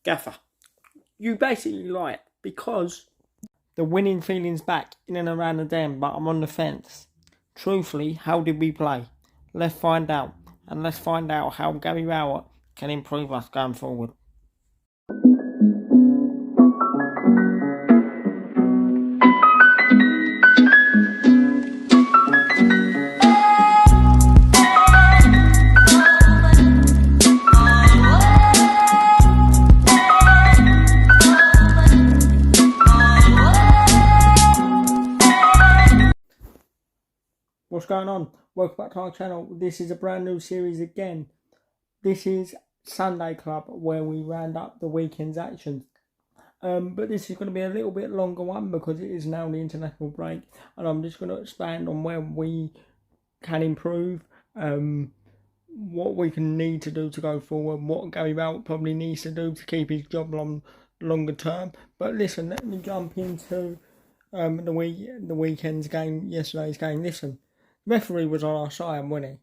Gaffer, you basically lied because the winning feeling's back in and around the den, but I'm on the fence. Truthfully, how did we play? Let's find out, and let's find out how Gary Rowett can improve us going forward. What's going on? Welcome back to our channel. This is a brand new series again. This is Sunday Club, where we round up the weekend's actions. But this is going to be a little bit longer one because it is now the international break, and I'm just going to expand on where we can improve, what we can need to do to go forward, what Gary Rowett probably needs to do to keep his job longer term. But listen, let me jump into the weekend's game, yesterday's game. Listen. Referee was on our side, wasn't he?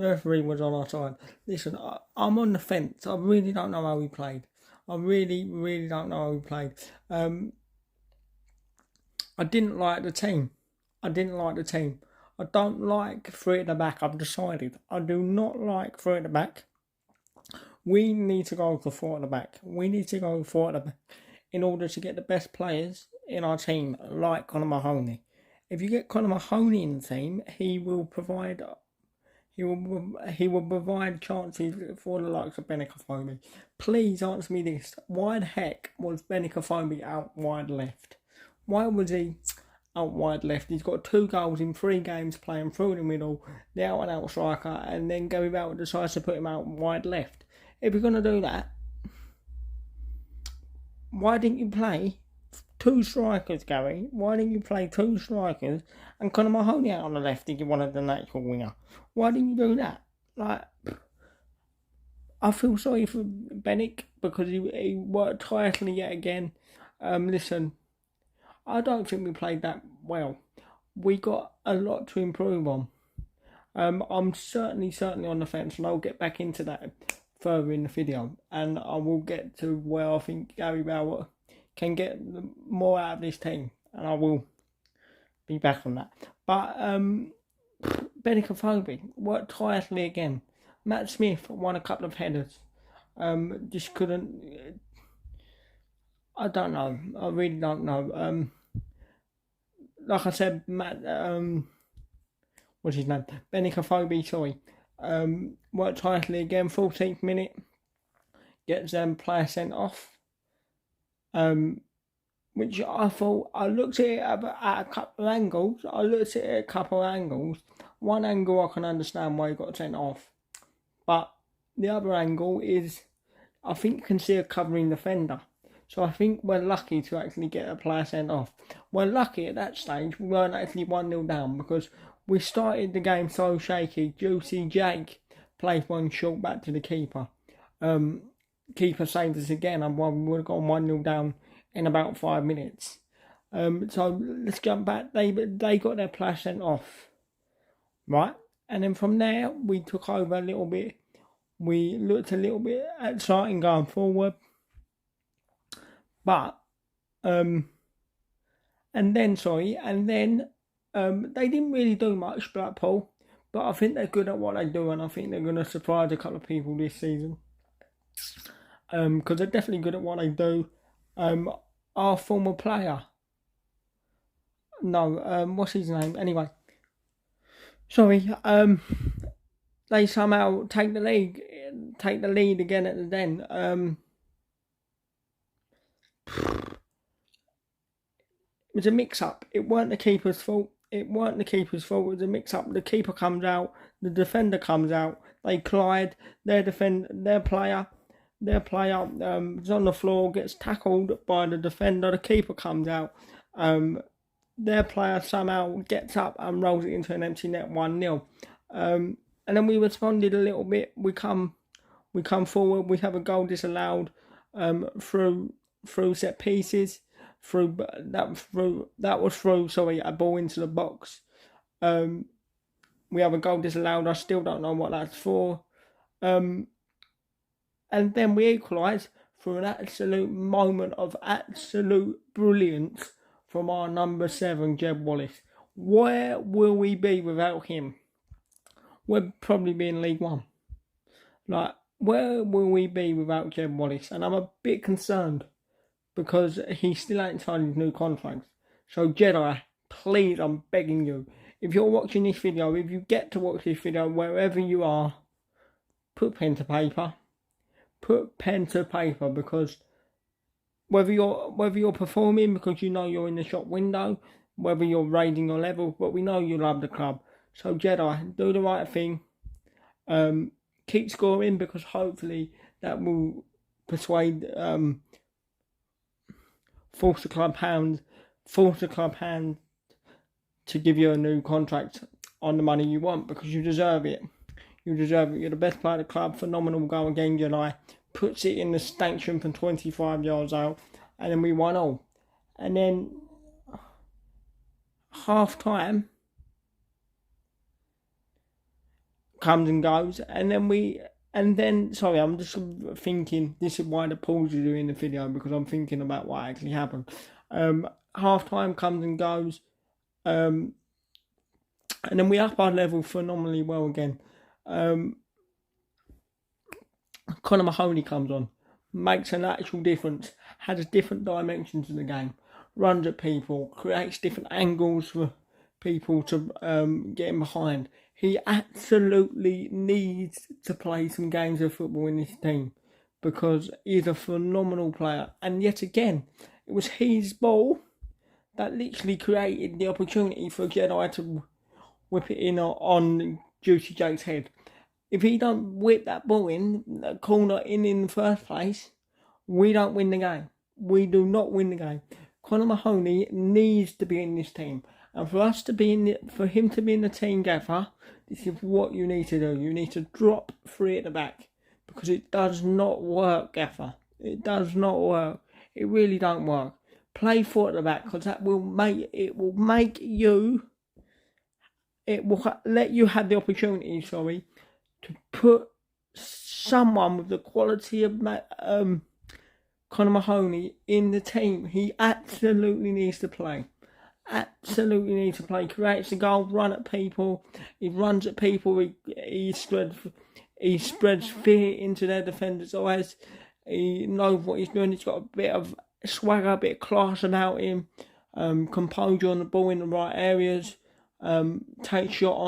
The referee was on our side. Listen, I'm on the fence. I really don't know how we played. I really don't know how we played. I didn't like the team. I don't like three at the back. I've decided. I do not like three at the back. We need to go for four at the back. In order to get the best players in our team, like Conor Mahoney. If you get Conor Mahoney in the team, he will provide chances for the likes of Benik Afobe. Please answer me this: why the heck was Benik Afobe out wide left? Why was he out wide left? He's got 2 goals in 3 games playing through the middle, the out and out striker, and then Gary Rowett decides to put him out wide left. If you're gonna do that, why didn't you play 2 strikers, Gary? Why didn't you play 2 strikers and Conor Mahoney out on the left if you wanted the natural winger? Why didn't you do that? I feel sorry for Benik because he worked tirelessly yet again. Listen, I don't think we played that well. We got a lot to improve on. I'm certainly on the fence, and I'll get back into that further in the video, and I will get to where I think Gary Rowett can get more out of this team, and I will be back on that. But Benik Afobe worked tirelessly again. Matt Smith won a couple of headers. Just couldn't. I don't know. I really don't know. Like I said, what's his name? Benik Afobe, sorry. Worked tirelessly again. 14th minute, gets player sent off. Which I thought, I looked at it at a couple of angles. One angle I can understand why he got sent off, but the other angle is, I think you can see a covering defender. So I think we're lucky to actually get a player sent off. We're lucky at that stage we weren't actually 1-0 down, because we started the game so shaky. Juicy Jake played one short back to the keeper. Keeper saved us again, and we would have gone 1-0 down in about 5 minutes. So let's jump back. They got their player sent off, right? And then from there we took over a little bit. We looked a little bit at starting going forward, but they didn't really do much, Blackpool. But I think they're good at what they do, and I think they're going to surprise a couple of people this season. Because they're definitely good at what they do. Our former player, what's his name? Anyway, sorry. They somehow take the lead again at the Den. It was a mix-up. It weren't the keeper's fault. It was a mix-up. The keeper comes out. The defender comes out. They collide. Their player is on the floor, gets tackled by the defender. The keeper comes out. Their player somehow gets up and rolls it into an empty net, 1-0. And then we responded a little bit. We come forward. We have a goal disallowed through set pieces. A ball into the box. We have a goal disallowed. I still don't know what that's for. And then we equalise for an absolute moment of absolute brilliance from our number 7, Jed Wallace. Where will we be without him? We'll probably be in League One. Like, where will we be without Jed Wallace? And I'm a bit concerned because he still ain't signed his new contract. So Jedi, please, I'm begging you, if you're watching this video, if you get to watch this video, wherever you are, put pen to paper. Put pen to paper, because whether you're performing because you know you're in the shop window, whether you're raiding your level, but we know you love the club. So Jedi, do the right thing. Keep scoring, because hopefully that will persuade force the club hand to give you a new contract on the money you want, because you deserve it. You deserve it. You're the best player of the club. Phenomenal goal again, July. Puts it in the stanchion from 25 yards out. And then we won all. And then half time comes and goes. And then sorry, I'm just thinking, this is why the pause is doing the video, because I'm thinking about what actually happened. Half time comes and goes. And then we up our level phenomenally well again. Conor Mahoney comes on, makes an actual difference, has a different dimension to the game, runs at people, creates different angles for people to get him behind. He absolutely needs to play some games of football in this team, because he's a phenomenal player. And yet again, it was his ball that literally created the opportunity for Jedi to whip it in on Juicy Jake's head. If he don't whip that ball in, that corner in the first place, we don't win the game. We do not win the game. Conor Mahoney needs to be in this team. And for him to be in the team, Gaffer, this is what you need to do. You need to drop 3 at the back. Because it does not work, Gaffer. It does not work. It really don't work. Play 4 at the back, because it will let you have the opportunity, to put someone with the quality of Conor Mahoney in the team. He absolutely needs to play. Absolutely needs to play. Creates a goal, run at people. He runs at people. He spreads fear into their defenders' eyes. He knows what he's doing. He's got a bit of swagger, a bit of class about him. Composure on the ball in the right areas. Take shots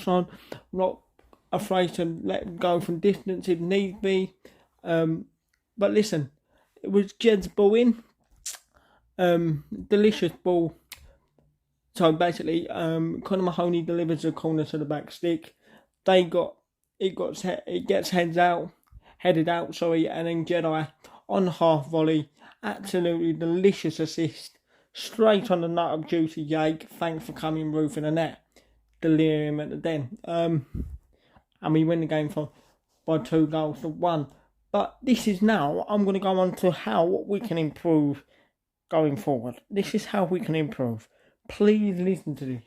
on. Not afraid to let him go from distance if need be. But listen, it was Jed's ball in. Delicious ball. So basically, Conor Mahoney delivers a corner to the back stick. It gets headed out, and then Jedi on half volley, absolutely delicious assist, straight on the nut of Juicy Jake. Thanks for coming, roofing the net. Delirium at the den. And we win the game by 2 goals to 1. But this is now, I'm going to go on to how we can improve going forward. This is how we can improve. Please listen to this.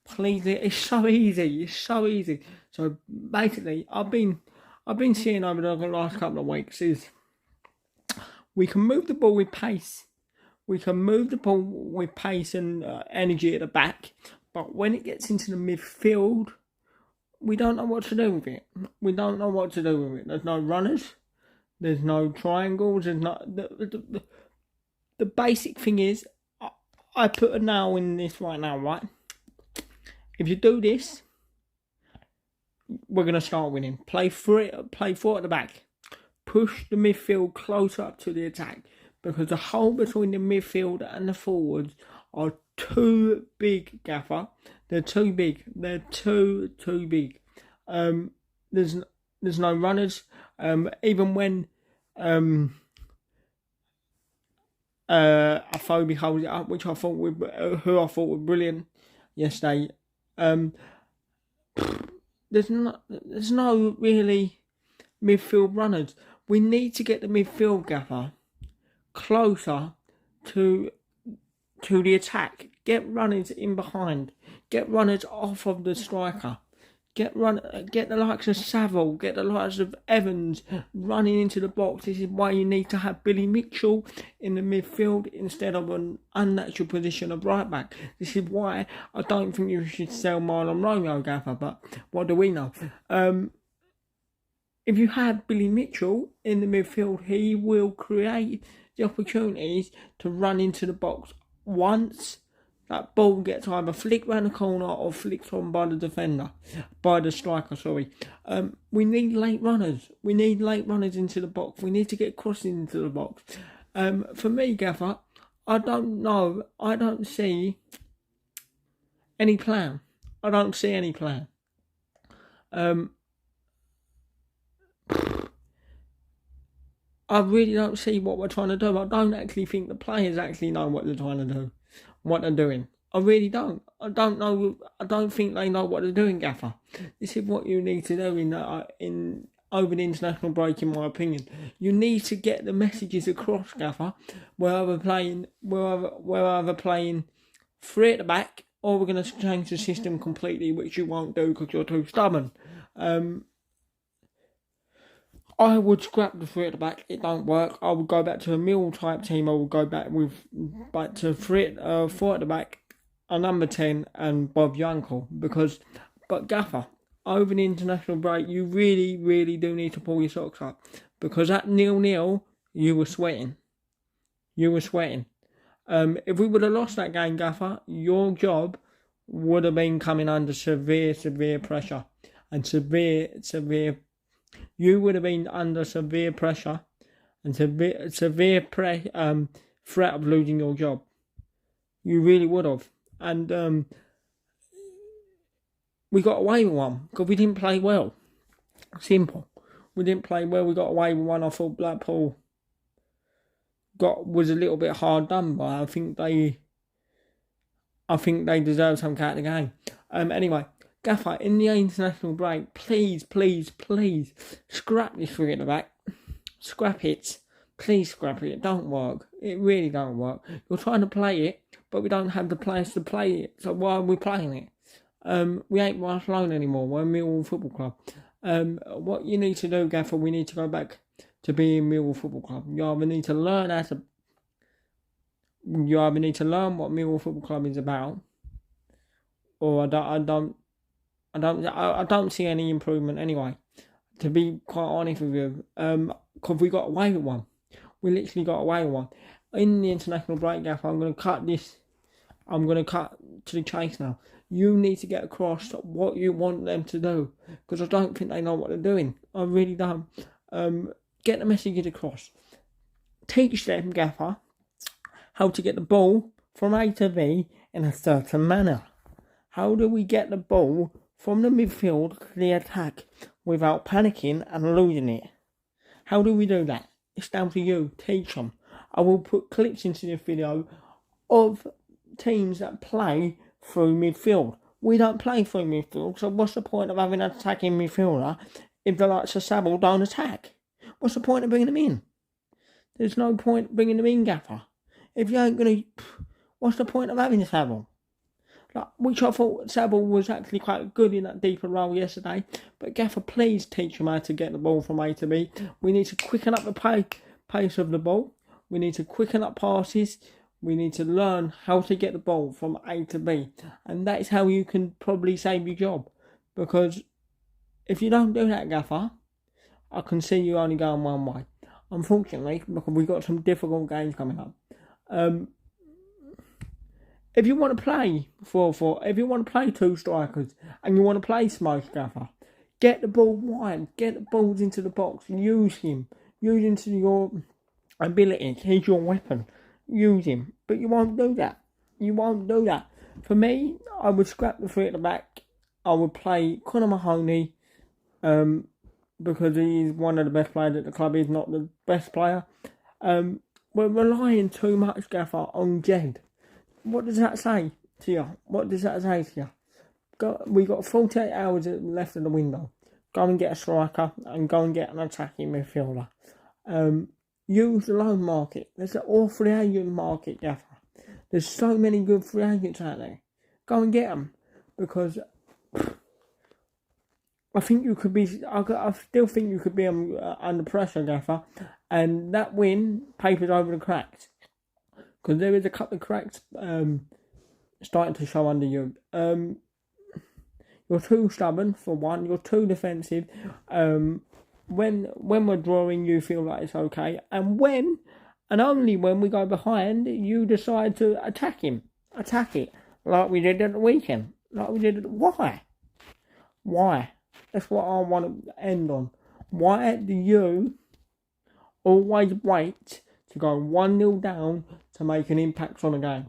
Please, it's so easy. So basically, I've been seeing over the last couple of weeks is we can move the ball with pace. We can move the ball with pace and energy at the back. But when it gets into the midfield, we don't know what to do with it. There's no runners. There's no triangles. There's not the basic thing is, I put a nail in this right now, right? If you do this, we're going to start winning. Play 4 at the back. Push the midfield close up to the attack, because the hole between the midfield and the forwards are too big, Gaffer. They're too big. They're too big. There's no runners. Even when Afobe holds it up, who I thought were brilliant yesterday. There's no really midfield runners. We need to get the midfield, Gaffer, closer to the attack. Get runners in behind. Get runners off of the striker. Get the likes of Saville, get the likes of Evans running into the box. This is why you need to have Billy Mitchell in the midfield instead of an unnatural position of right back. This is why I don't think you should sell Marlon Romeo, Gaffer, but what do we know? If you have Billy Mitchell in the midfield, he will create the opportunities to run into the box once that ball gets either flicked round the corner or flicked on by the defender, by the striker, sorry. We need late runners. We need late runners into the box. We need to get crossing into the box. For me, Gaffer, I don't know. I don't see any plan. I don't see any plan. I really don't see what we're trying to do. I don't actually think the players actually know what they're trying to do, what they're doing. I really don't. I don't know. I don't think they know what they're doing, Gaffer. This is what you need to do in over the international break, in my opinion. You need to get the messages across, Gaffer. We're either playing three at the back, or we're going to change the system completely, which you won't do because you're too stubborn. I would scrap the three at the back. It don't work. I would go back to a Mill type team. I would go back to four at the back, a number 10 and Bob Yankel. But Gaffer, over the international break, you really, really do need to pull your socks up, because at 0-0, you were sweating. If we would have lost that game, Gaffer, your job would have been coming under severe pressure and severe. You would have been under severe pressure and severe threat of losing your job. You really would have. And we got away with one because we didn't play well. Simple. We didn't play well. We got away with one. I thought Blackpool was a little bit hard done by. I think they deserve some cat in the game. Anyway. Gaffer, in the international break, please, scrap this three at the back. Scrap it. Please scrap it. It don't work. It really don't work. You're trying to play it, but we don't have the players to play it. So why are we playing it? We ain't Barcelona anymore. We're Millwall Football Club. What you need to do, Gaffer, we need to go back to being Millwall Football Club. You either need to learn what Millwall Football Club is about, or I don't see any improvement anyway, to be quite honest with you. Because we got away with one. We literally got away with one. In the international break, Gaffer, I'm going to cut to the chase now. You need to get across what you want them to do, because I don't think they know what they're doing. I really don't. Get the messages across. Teach them, Gaffer, how to get the ball from A to B in a certain manner. How do we get the ball from the midfield to the attack without panicking and losing it? How do we do that? It's down to you. Teach them. I will put clips into this video of teams that play through midfield. We don't play through midfield, so what's the point of having an attacking midfielder if the likes of Saville don't attack? What's the point of bringing them in? There's no point bringing them in, Gaffer. If you ain't going to... What's the point of having Saville? Which I thought Saville was actually quite good in that deeper role yesterday. But Gaffer, please teach him how to get the ball from A to B. We need to quicken up the pace of the ball. We need to quicken up passes. We need to learn how to get the ball from A to B. And that is how you can probably save your job. Because if you don't do that, Gaffer, I can see you only going one way. Unfortunately, because we've got some difficult games coming up. If you want to play 4-4, if you want to play two strikers, and you want to play Smoke, Gaffer, get the ball wide, get the balls into the box, use him. Use him to your ability. He's your weapon. Use him. But you won't do that. For me, I would scrap the three at the back. I would play Conor Mahoney, because he is one of the best players at the club. He's not the best player. We're relying too much, Gaffer, on Jed. What does that say to you? We got 48 hours left in the window. Go and get a striker and go and get an attacking midfielder. Use the loan market. There's an free agent market, Gaffer. There's so many good free agents out there. Go and get them, because I think you could be. I still think you could be under pressure, Gaffer, and that win papers over the cracks because there is a couple of cracks starting to show under you. You're too stubborn for one. You're too defensive. When we're drawing, you feel like it's okay, and only when we go behind, you decide to attack it like we did at the weekend. Why? That's what I want to end on. Why do you always wait to go 1-0 down to make an impact on a game?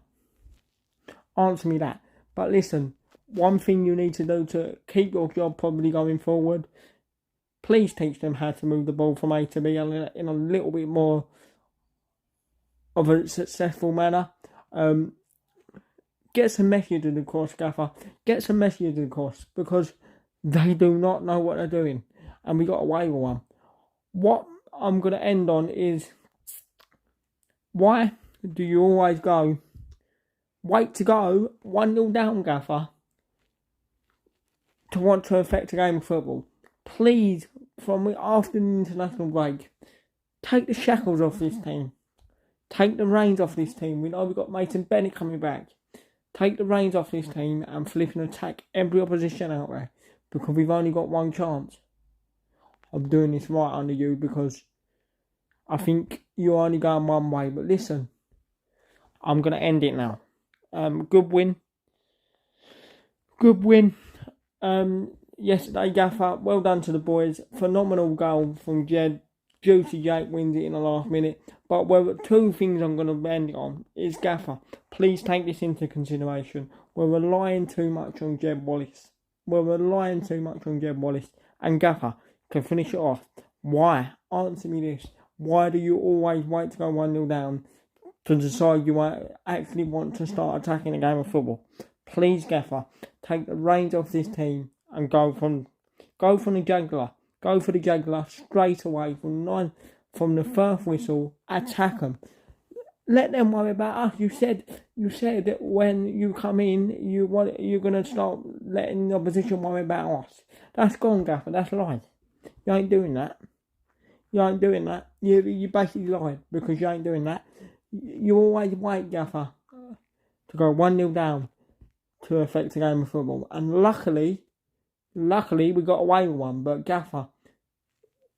Answer me that. But listen, one thing you need to do to keep your job probably going forward, please teach them how to move the ball from A to B in a little bit more of a successful manner. Get some messages across, Gaffer. Get some messages across because they do not know what they're doing. And we got away with one. What I'm going to end on is, why do you always wait to go 1-0 down, Gaffer, to want to affect a game of football? Please, from after the international break, take the shackles off this team. Take the reins off this team. We know we've got Mason Bennett coming back. Take the reins off this team and flip and attack every opposition out there, because we've only got one chance of doing this right under you, because I think you're only going one way. But listen, I'm going to end it now. Good win. Yesterday, Gaffer, well done to the boys. Phenomenal goal from Jed. Juicy Jake wins it in the last minute. But two things I'm going to end it on is, Gaffer, please take this into consideration. We're relying too much on Jed Wallace. And Gaffer, to finish it off, why? Answer me this. Why do you always wait to go 1-0 down to decide you actually want to start attacking a game of football? Please, Gaffer, take the reins off this team and go from the jugular. Go for the jugular straight away from the first whistle. Attack them. Let them worry about us. You said that when you come in, you're gonna start letting the opposition worry about us. That's gone, Gaffer. That's lies. You ain't doing that. You basically lied, because you ain't doing that. You always wait, Gaffer, to go 1-0 down to affect a game of football. And luckily we got away with one. But Gaffer,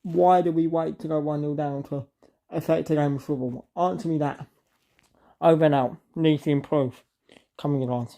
why do we wait to go 1-0 down to affect a game of football? Answer me that. Over and out. Need to improve. Coming along.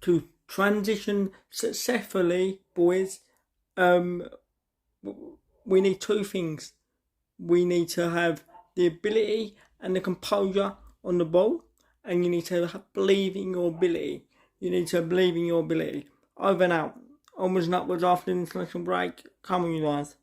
To transition successfully, boys, we need two things. We need to have the ability and the composure on the ball, and you need to believe in your ability. Over and out. Onwards and upwards after the international break. Come on, you guys.